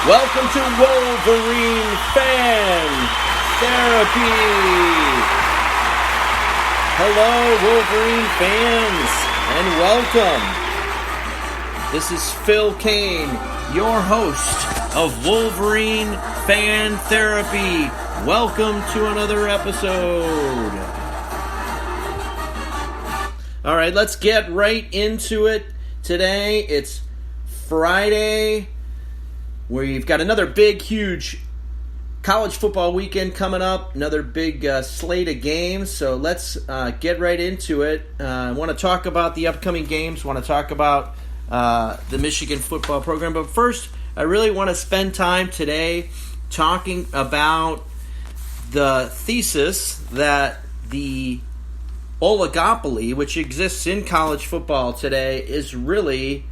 Welcome to Wolverine Fan Therapy. Hello, Wolverine fans, and welcome. This is Phil Kain, your host of Wolverine Fan Therapy. Welcome to another episode. All right, let's get right into it. Today, it's Friday. We've got another big, huge college football weekend coming up. Another big slate of games. So let's get right into it. I want to talk about the upcoming games. I want to talk about the Michigan football program. But first, I really want to spend time today talking about the thesis that the oligopoly, which exists in college football today, is really,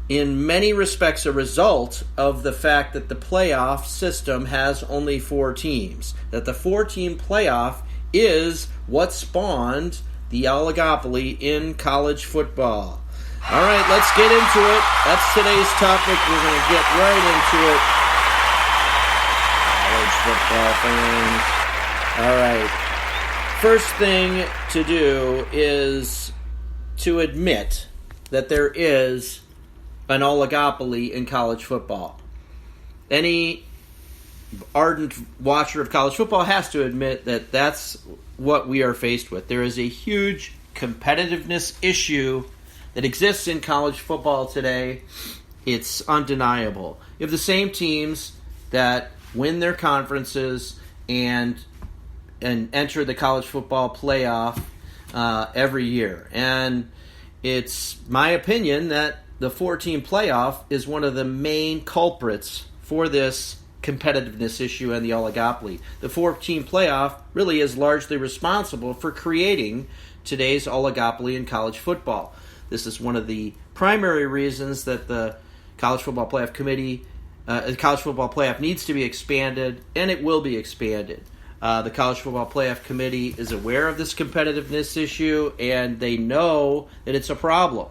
in many respects, a result of the fact that the playoff system has only 4 teams. That the 4-team playoff is what spawned the oligopoly in college football. All right, let's get into it. That's today's topic. We're going to get right into it. College football fans. All right. First thing to do is to admit that there is an oligopoly in college football. Any ardent watcher of college football has to admit that that's what we are faced with. There is a huge competitiveness issue that exists in college football today. It's undeniable. You have the same teams that win their conferences and enter the college football playoff every year. And it's my opinion that the 4-team playoff is one of the main culprits for this competitiveness issue and the oligopoly. The 4-team playoff really is largely responsible for creating today's oligopoly in college football. This is one of the primary reasons that the College Football Playoff Committee, the College Football Playoff needs to be expanded, and it will be expanded. The College Football Playoff Committee is aware of this competitiveness issue, and they know that it's a problem.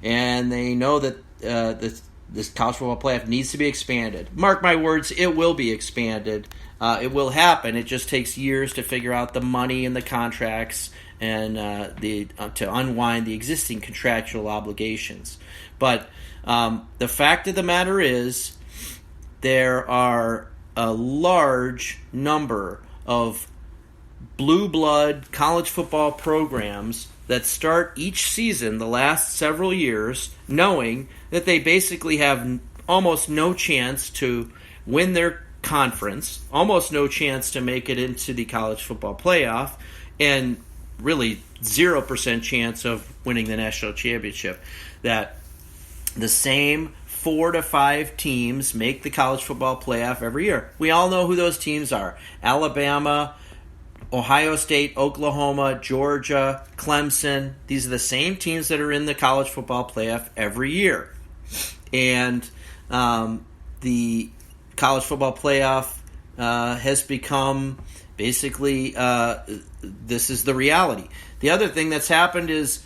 And they know that this College Football Playoff needs to be expanded. Mark my words, it will be expanded. It will happen. It just takes years to figure out the money and the contracts and to unwind the existing contractual obligations. But the fact of the matter is there are a large number of blue blood college football programs that start each season the last several years knowing that they basically have almost no chance to win their conference, almost no chance to make it into the college football playoff, and really 0% chance of winning the national championship. That the same 4 to 5 teams make the college football playoff every year. We all know who those teams are. Alabama, Ohio State, Oklahoma, Georgia, Clemson. These are the same teams that are in the college football playoff every year. And the college football playoff has become basically, this is the reality. The other thing that's happened is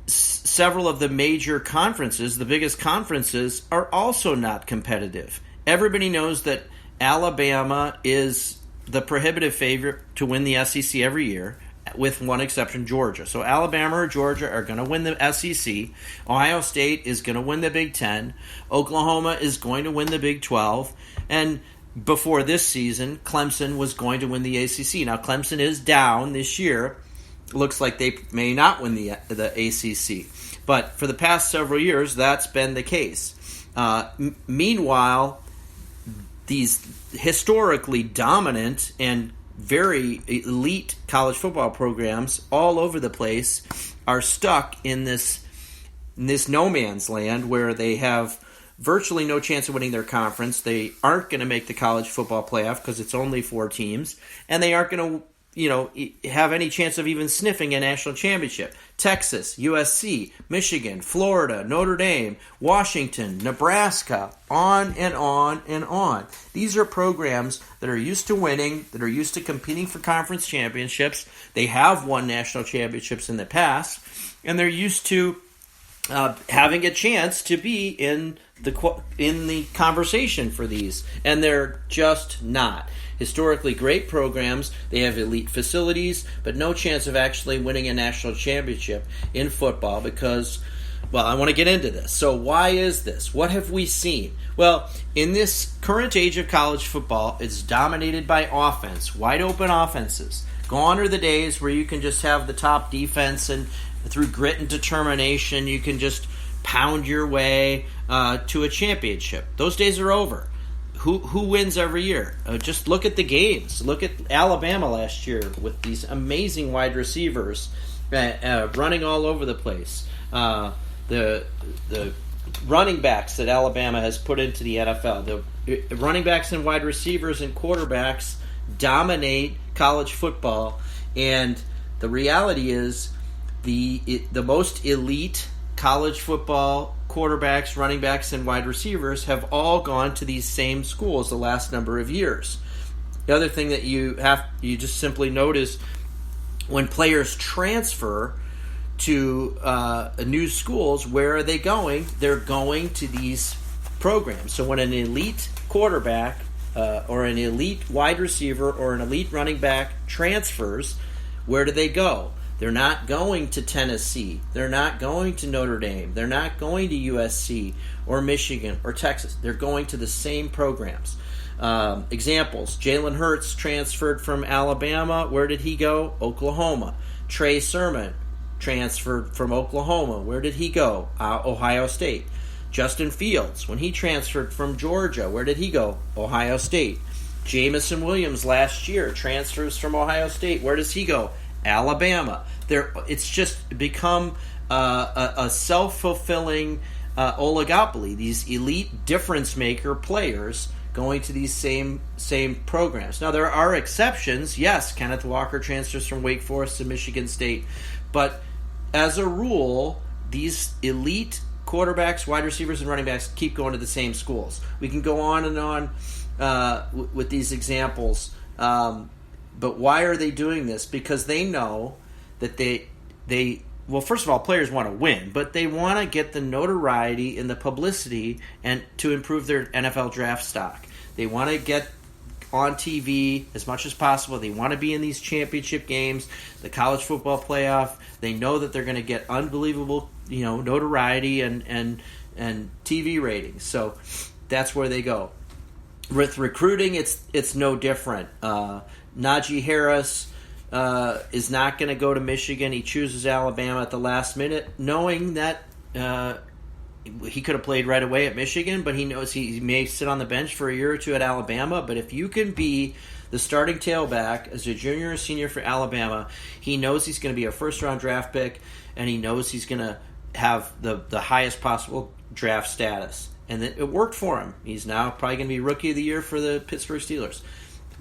several of the major conferences, the biggest conferences, are also not competitive. Everybody knows that Alabama is the prohibitive favorite to win the SEC every year, with one exception, Georgia. So Alabama or Georgia are going to win the SEC. Ohio State is going to win the Big Ten. Oklahoma is going to win the Big 12. And before this season, Clemson was going to win the ACC. Now, Clemson is down this year. Looks like they may not win the ACC. But for the past several years, that's been the case. Meanwhile, these historically dominant and very elite college football programs all over the place are stuck in this no man's land where they have virtually no chance of winning their conference. They aren't going to make the college football playoff because it's only 4 teams, and they aren't going to have any chance of even sniffing a national championship. Texas, USC, Michigan, Florida, Notre Dame, Washington, Nebraska, on and on and on. These are programs that are used to winning, that are used to competing for conference championships. They have won national championships in the past, and they're used to having a chance to be in the conversation for these, and they're just not. Historically great programs, they have elite facilities, but no chance of actually winning a national championship in football because, well, I want to get into this. So why is this? What have we seen? Well, in this current age of college football, it's dominated by offense, wide open offenses. Gone are the days where you can just have the top defense and through grit and determination you can just pound your way to a championship. Those days are over. Who wins every year? Just look at the games. Look at Alabama last year with these amazing wide receivers running all over the place. The running backs that Alabama has put into the NFL. The running backs and wide receivers and quarterbacks dominate college football, and the reality is the most elite college football quarterbacks, running backs, and wide receivers have all gone to these same schools the last number of years. The other thing that you just simply notice when players transfer to new schools, where are they going? They're going to these programs. So when an elite quarterback or an elite wide receiver or an elite running back transfers, where do they go? They're not going to Tennessee. They're not going to Notre Dame. They're not going to USC or Michigan or Texas. They're going to the same programs. Examples, Jalen Hurts transferred from Alabama. Where did he go? Oklahoma. Trey Sermon transferred from Oklahoma. Where did he go? Ohio State. Justin Fields, when he transferred from Georgia, where did he go? Ohio State. Jamison Williams last year transfers from Ohio State. Where does he go? Alabama. It's just become a self-fulfilling oligopoly. These elite difference maker players going to these same programs. Now there are exceptions. Yes, Kenneth Walker transfers from Wake Forest to Michigan State, but as a rule, these elite quarterbacks, wide receivers, and running backs keep going to the same schools. We can go on and on with these examples. But why are they doing this? Because they know that well, first of all, players want to win, but they want to get the notoriety and the publicity and to improve their NFL draft stock. They want to get on TV as much as possible. They want to be in these championship games, the college football playoff. They know that they're going to get unbelievable, notoriety and TV ratings. So that's where they go. With recruiting, it's no different. Najee Harris is not going to go to Michigan. He chooses Alabama at the last minute, knowing that he could have played right away at Michigan, but he knows he may sit on the bench for a year or two at Alabama. But if you can be the starting tailback as a junior or senior for Alabama, he knows he's going to be a first-round draft pick, and he knows he's going to have the highest possible draft status. And it worked for him. He's now probably going to be Rookie of the Year for the Pittsburgh Steelers.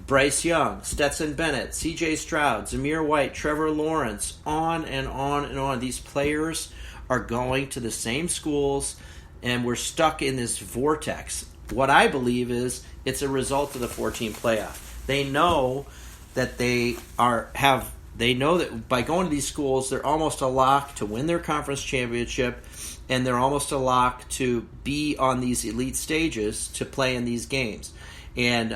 Bryce Young, Stetson Bennett, C.J. Stroud, Zamir White, Trevor Lawrence, on and on and on. These players are going to the same schools, and we're stuck in this vortex. What I believe is it's a result of the 14 playoff. They know that they know that by going to these schools, they're almost a lock to win their conference championship, and they're almost a lock to be on these elite stages to play in these games. And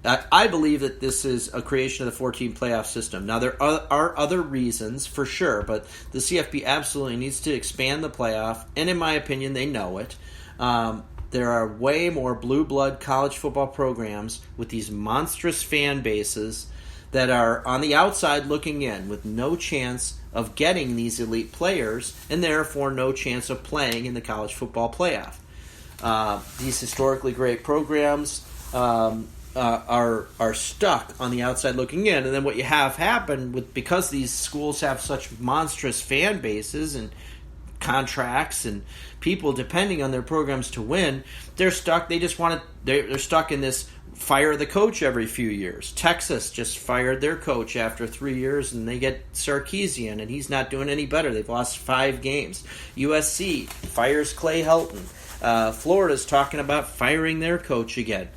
I believe that this is a creation of the 14 playoff system. Now, there are other reasons, for sure, but the CFP absolutely needs to expand the playoff, and in my opinion, they know it. There are way more blue blood college football programs with these monstrous fan bases that are on the outside looking in with no chance of getting these elite players and therefore no chance of playing in the college football playoff. These historically great programs are stuck on the outside looking in, and then what you have happen because these schools have such monstrous fan bases and contracts and people depending on their programs to win, they're stuck. They're stuck in this fire the coach every few years. Texas just fired their coach after 3 years, and they get Sarkisian, and he's not doing any better. They've lost 5 games. USC fires Clay Helton. Florida's talking about firing their coach again.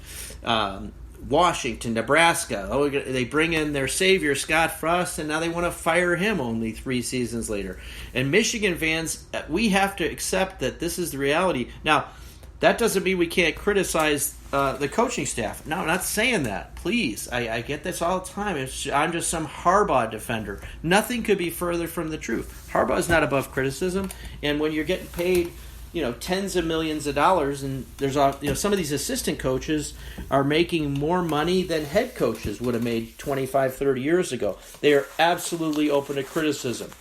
Washington, Nebraska. Oh, they bring in their savior, Scott Frost, and now they want to fire him only 3 seasons later. And Michigan fans, we have to accept that this is the reality. Now, that doesn't mean we can't criticize the coaching staff. No, I'm not saying that. Please, I get this all the time. I'm just some Harbaugh defender. Nothing could be further from the truth. Harbaugh is not above criticism, and when you're getting paid, tens of millions of dollars, and there's some of these assistant coaches are making more money than head coaches would have made 25, 30 years ago. They are absolutely open to criticism,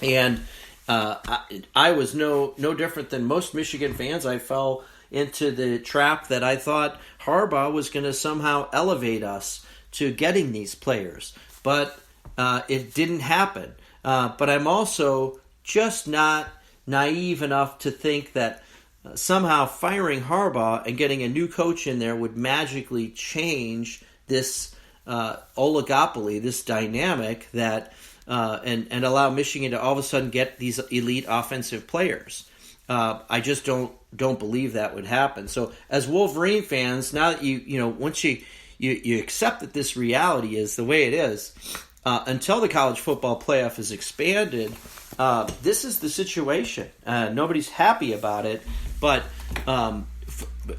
and I was no different than most Michigan fans. I fell into the trap that I thought Harbaugh was going to somehow elevate us to getting these players, but it didn't happen. But I'm also just not naive enough to think that somehow firing Harbaugh and getting a new coach in there would magically change this oligopoly, this dynamic that and allow Michigan to all of a sudden get these elite offensive players. I just don't believe that would happen. So as Wolverine fans, now that once you accept that this reality is the way it is, until the college football playoff is expanded, this is the situation. Nobody's happy about it, but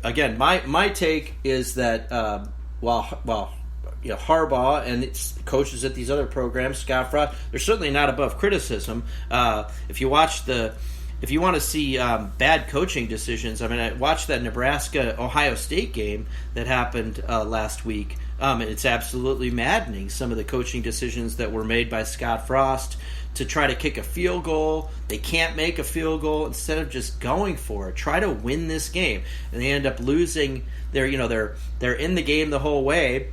again, my take is that Harbaugh and its coaches at these other programs, Scott Frost, they're certainly not above criticism. If you want to see bad coaching decisions, I watched that Nebraska-Ohio State game that happened last week. It's absolutely maddening, some of the coaching decisions that were made by Scott Frost to try to kick a field goal. They can't make a field goal instead of just going for it. Try to win this game. And they end up losing. They're in the game the whole way.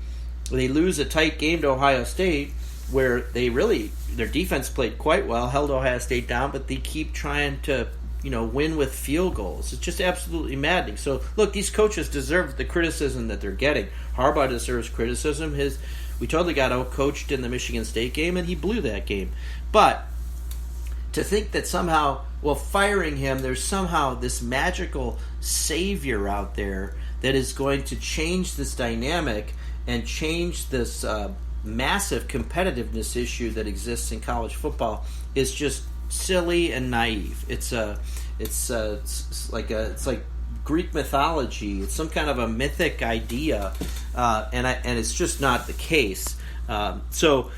They lose a tight game to Ohio State where their defense played quite well, held Ohio State down, but they keep trying to win with field goals. It's just absolutely maddening. So, look, these coaches deserve the criticism that they're getting. Harbaugh deserves criticism. We totally got out-coached in the Michigan State game, and he blew that game. But to think that somehow, firing him, there's somehow this magical savior out there that is going to change this dynamic and change this massive competitiveness issue that exists in college football is just silly and naive. It's like Greek mythology. It's some kind of a mythic idea, and it's just not the case. So,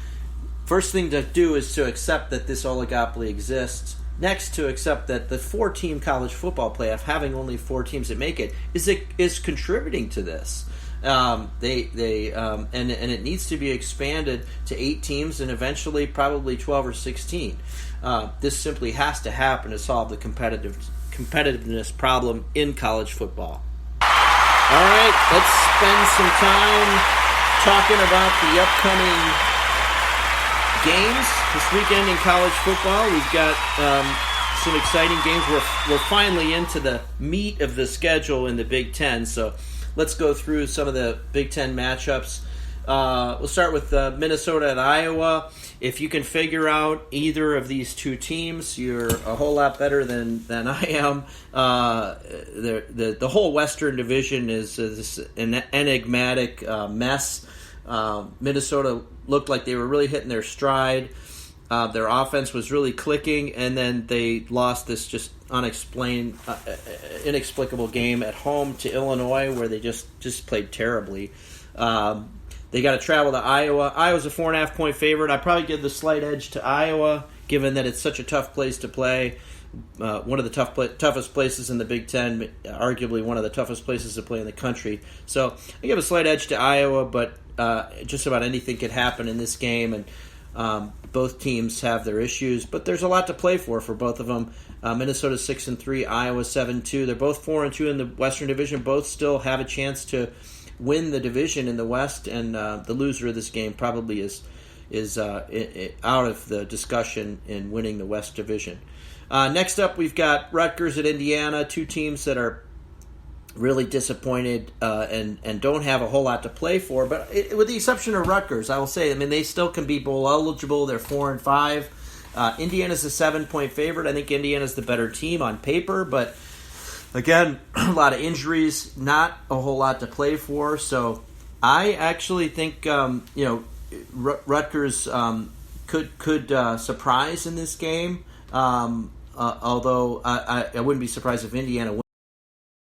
first thing to do is to accept that this oligopoly exists. Next, to accept that the 4-team college football playoff, having only 4 teams that make it, is contributing to this. And it needs to be expanded to 8 teams and eventually probably 12 or 16. This simply has to happen to solve the competitiveness problem in college football. All right, let's spend some time talking about the upcoming games this weekend in college football. We've got some exciting games. We're finally into the meat of the schedule in the Big Ten, so let's go through some of the Big Ten matchups. We'll start with Minnesota and Iowa. If you can figure out either of these 2 teams, you're a whole lot better than I am. The whole Western Division is this an enigmatic mess. Minnesota looked like they were really hitting their stride. Their offense was really clicking, and then they lost this just inexplicable game at home to Illinois where they just played terribly. They got to travel to Iowa. Iowa's a 4.5-point favorite. I'd probably give the slight edge to Iowa, given that it's such a tough place to play. One of the toughest places in the Big Ten, arguably one of the toughest places to play in the country. So I give a slight edge to Iowa, but just about anything could happen in this game, and both teams have their issues. But there's a lot to play for both of them. Minnesota 6-3, Iowa 7-2. They're both 4-2 in the Western Division. Both still have a chance to win the division in the West, and the loser of this game probably is out of the discussion in winning the West Division. Next up, we've got Rutgers at Indiana, 2 teams that are really disappointed and don't have a whole lot to play for. But with the exception of Rutgers, I will say, they still can be bowl eligible. They're 4-5. Indiana's a 7-point favorite. I think Indiana's the better team on paper, but again, a lot of injuries, not a whole lot to play for. So I actually think Rutgers could surprise in this game. Although I wouldn't be surprised if Indiana